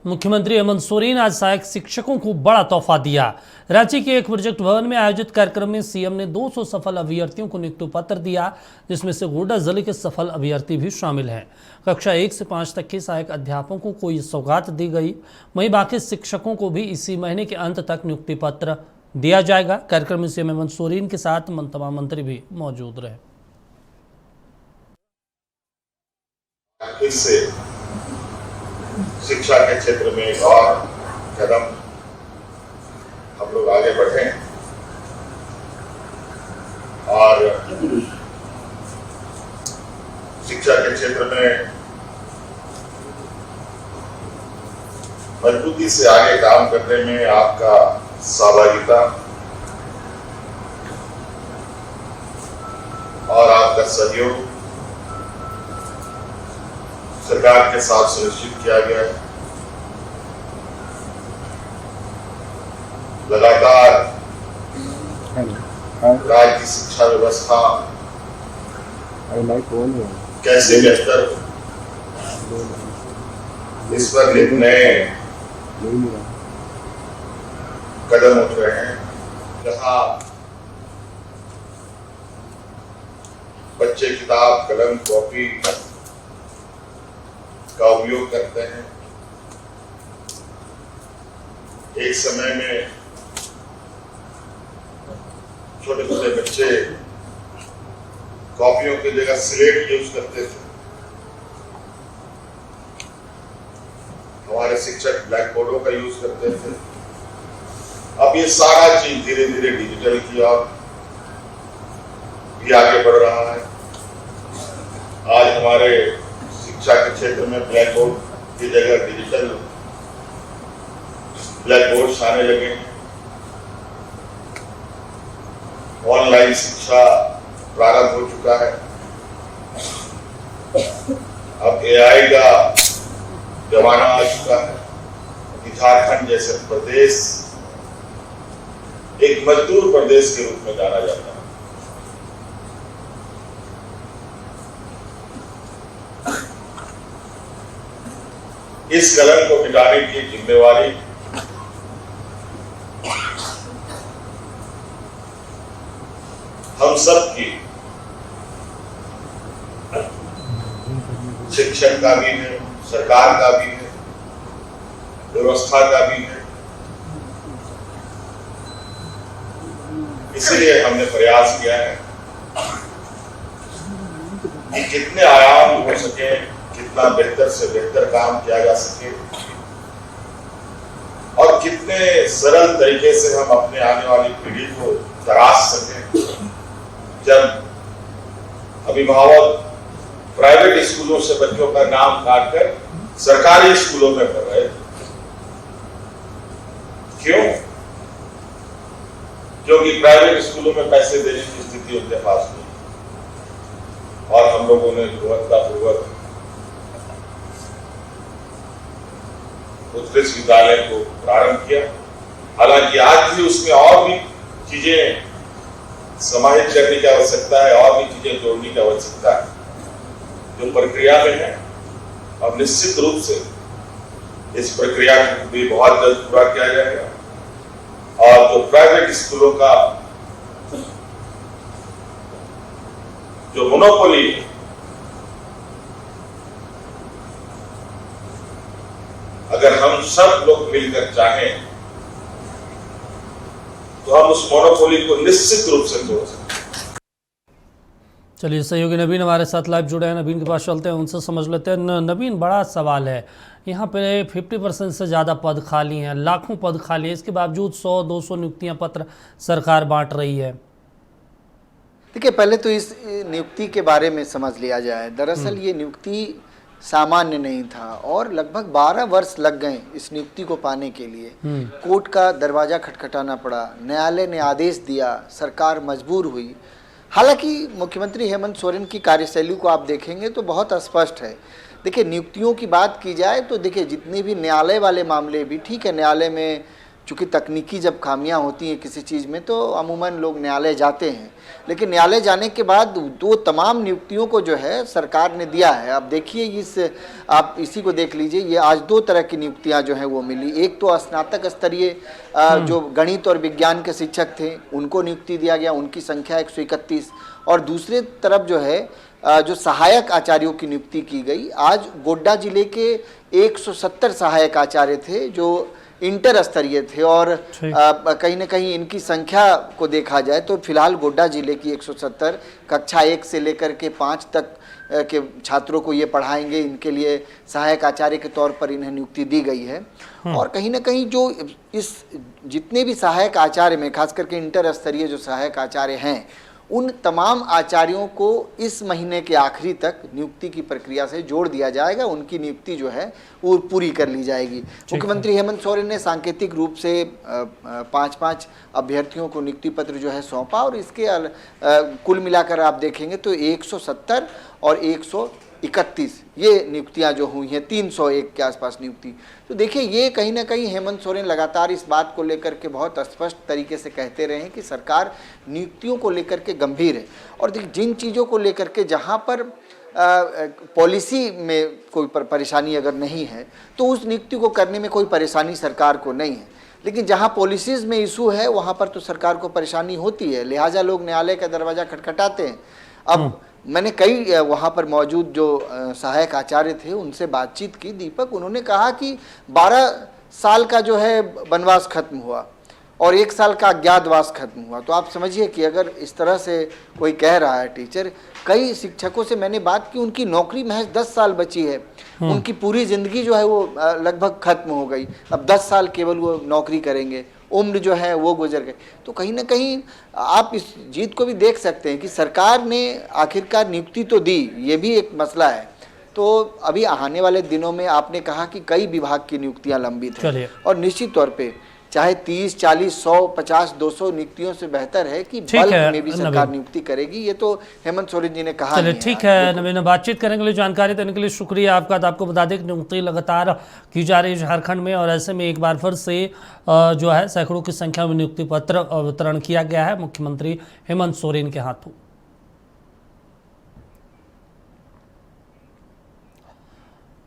मुख्यमंत्री हेमंत सोरेन आज सहायक शिक्षकों को बड़ा तोहफा दिया। रांची के एक प्रोजेक्ट भवन में आयोजित कार्यक्रम में सीएम ने 200 सफल अभ्यर्थियों को नियुक्ति पत्र दिया, जिसमें से गोड्डा जिले के सफल अभ्यर्थी भी शामिल हैं। कक्षा 1 से 5 तक के सहायक अध्यापकों को ये सौगात दी गई। वहीं बाकी शिक्षकों को भी इसी महीने के अंत तक नियुक्ति पत्र दिया जाएगा। कार्यक्रम में सीएम हेमंत सोरेन के साथ तमाम मंत्री भी मौजूद रहे। शिक्षा के क्षेत्र में एक और कदम हम लोग आगे बढ़े और शिक्षा के क्षेत्र में मजबूती से आगे काम करने में आपका सहभागिता और आपका सहयोग सरकार के साथ सुनिश्चित किया गया है। लगातार राज्य की शिक्षा व्यवस्था कैसे बेहतर हो, इस पर नित नए कदम उठ रहे हैं। जहां बच्चे किताब, कलम, कॉपी का उपयोग करते हैं, एक समय में छोटे छोटे बच्चे कॉपियों की जगह स्लेट यूज करते थे। हमारे शिक्षक ब्लैक बोर्डों का यूज करते थे। अब ये सारा चीज धीरे धीरे डिजिटल की ओर भी आगे बढ़ रहा है। आज हमारे शिक्षा के क्षेत्र में ब्लैक बोर्ड की जगह डिजिटल ब्लैक बोर्ड आने लगे हैं। ऑनलाइन शिक्षा प्रारंभ हो चुका है। अब एआई का जमाना आ चुका है। झारखंड जैसे प्रदेश एक मजदूर प्रदेश के रूप में जाना जाता है। इस कलंक को मिटाने की जिम्मेवारी हम सब की, शिक्षक का भी है, सरकार का भी है, व्यवस्था का भी है। इसलिए हमने प्रयास किया है कि कितने आयाम हो सके, कितना बेहतर से बेहतर काम किया जा सके और कितने सरल तरीके से हम अपने आने वाली पीढ़ी को तराश सकें। जब अभिभावक प्राइवेट स्कूलों से बच्चों का नाम काटकर सरकारी स्कूलों में पढ़ रहे थे, क्यों? क्योंकि प्राइवेट स्कूलों में पैसे देने की स्थिति उनके पास नहीं। और हम लोगों ने गुणवत्तापूर्वक उत्कृष्ट विद्यालय को प्रारंभ किया। हालांकि आज भी उसमें और भी चीजें समाहित करने की आवश्यकता है, और भी चीजें जोड़ने की आवश्यकता है जो प्रक्रिया में है। और निश्चित रूप से इस प्रक्रिया को भी बहुत जल्द पूरा किया जाएगा। और जो प्राइवेट स्कूलों का जो मोनोपोली है, अगर हम सब लोग मिलकर चाहें तो हम उस मोनोपोली को निश्चित रूप से तोड़ सकते हैं। चलिए, सहयोगी नवीन हमारे साथ लाइव जुड़े हैं। नवीन के पास चलते हैं, उनसे समझ लेते हैं। नवीन, बड़ा सवाल है। यहाँ पे 50% से ज़्यादा पद खाली हैं, लाखों पद खाली हैं, इसके बावजूद 100-200 नियुक्तियाँ पत्र सरकार बांट रही है। देखिए, पहले तो इस नियुक्ति के बारे में समझ लिया जाए। दरअसल ये नियुक्ति सामान्य नहीं था और लगभग 12 वर्ष लग गए इस नियुक्ति को पाने के लिए। कोर्ट का दरवाजा खटखटाना पड़ा, न्यायालय ने आदेश दिया, सरकार मजबूर हुई। हालांकि मुख्यमंत्री हेमंत सोरेन की कार्यशैली को आप देखेंगे तो बहुत स्पष्ट है। देखिए, नियुक्तियों की बात की जाए तो देखिए, जितने भी न्यायालय वाले मामले भी ठीक है, न्यायालय में चूँकि तकनीकी जब खामियां होती हैं किसी चीज़ में तो अमूमन लोग न्यायालय जाते हैं, लेकिन न्यायालय जाने के बाद दो तमाम नियुक्तियों को जो है सरकार ने दिया है। अब देखिए आप इसी को देख लीजिए, ये आज 2 तरह की नियुक्तियां जो हैं वो मिली। एक तो स्नातक स्तरीय जो गणित और विज्ञान के शिक्षक थे उनको नियुक्ति दिया गया, उनकी संख्या 131, और दूसरे तरफ जो है जो सहायक आचार्यों की नियुक्ति की गई। आज गोड्डा जिले के 170 सहायक आचार्य थे जो इंटर स्तरीय थे, और कहीं ना कहीं इनकी संख्या को देखा जाए तो फिलहाल गोड्डा जिले की 170 कक्षा 1 से लेकर के 5 तक के छात्रों को ये पढ़ाएंगे। इनके लिए सहायक आचार्य के तौर पर इन्हें नियुक्ति दी गई है। और कहीं ना कहीं जो इस जितने भी सहायक आचार्य में खास करके इंटर स्तरीय जो सहायक आचार्य हैं उन तमाम आचार्यों को इस महीने के आखिरी तक नियुक्ति की प्रक्रिया से जोड़ दिया जाएगा। उनकी नियुक्ति जो है वो पूरी कर ली जाएगी। मुख्यमंत्री हेमंत सोरेन ने सांकेतिक रूप से 5-5 अभ्यर्थियों को नियुक्ति पत्र जो है सौंपा, और इसके कुल मिलाकर आप देखेंगे तो 170 और 131 ये नियुक्तियां जो हुई हैं, 301 के आसपास नियुक्ति। तो देखिए ये कहीं ना कहीं हेमंत सोरेन लगातार इस बात को लेकर के बहुत स्पष्ट तरीके से कहते रहे हैं कि सरकार नियुक्तियों को लेकर के गंभीर है। और देखिए जिन चीज़ों को लेकर के जहां पर पॉलिसी में कोई परेशानी अगर नहीं है तो उस नियुक्ति को करने में कोई परेशानी सरकार को नहीं है, लेकिन जहां पॉलिसीज़ में इशू है वहां पर तो सरकार को परेशानी होती है, लिहाजा लोग न्यायालय का दरवाज़ा खटखटाते हैं। अब मैंने कई वहाँ पर मौजूद जो सहायक आचार्य थे उनसे बातचीत की, दीपक, उन्होंने कहा कि 12 साल का जो है वनवास खत्म हुआ और 1 साल का अज्ञातवास खत्म हुआ। तो आप समझिए कि अगर इस तरह से कोई कह रहा है टीचर, कई शिक्षकों से मैंने बात की, उनकी नौकरी महज 10 साल बची है, उनकी पूरी ज़िंदगी जो है वो लगभग खत्म हो गई, अब 10 साल केवल वो नौकरी करेंगे, उम्र जो है वो गुजर गई। तो कहीं ना कहीं आप इस जीत को भी देख सकते हैं कि सरकार ने आखिरकार नियुक्ति तो दी, ये भी एक मसला है। तो अभी आने वाले दिनों में आपने कहा कि कई विभाग की नियुक्तियां लंबित हैं, और निश्चित तौर पे चाहे 30, 40, 100, 50, 200 नियुक्तियों से बेहतर है कि बल्क में भी सरकार नियुक्ति करेगी। ये तो हेमंत सोरेन जी ने कहा। चलिए ठीक है नवीन, बातचीत करने के लिए, जानकारी देने के लिए शुक्रिया आपका। तो आपको बता दें कि नियुक्ति लगातार की जा रही है झारखंड में, और ऐसे में एक बार फिर से जो है सैकड़ों की संख्या में नियुक्ति पत्र वितरण किया गया है मुख्यमंत्री हेमंत सोरेन के हाथों।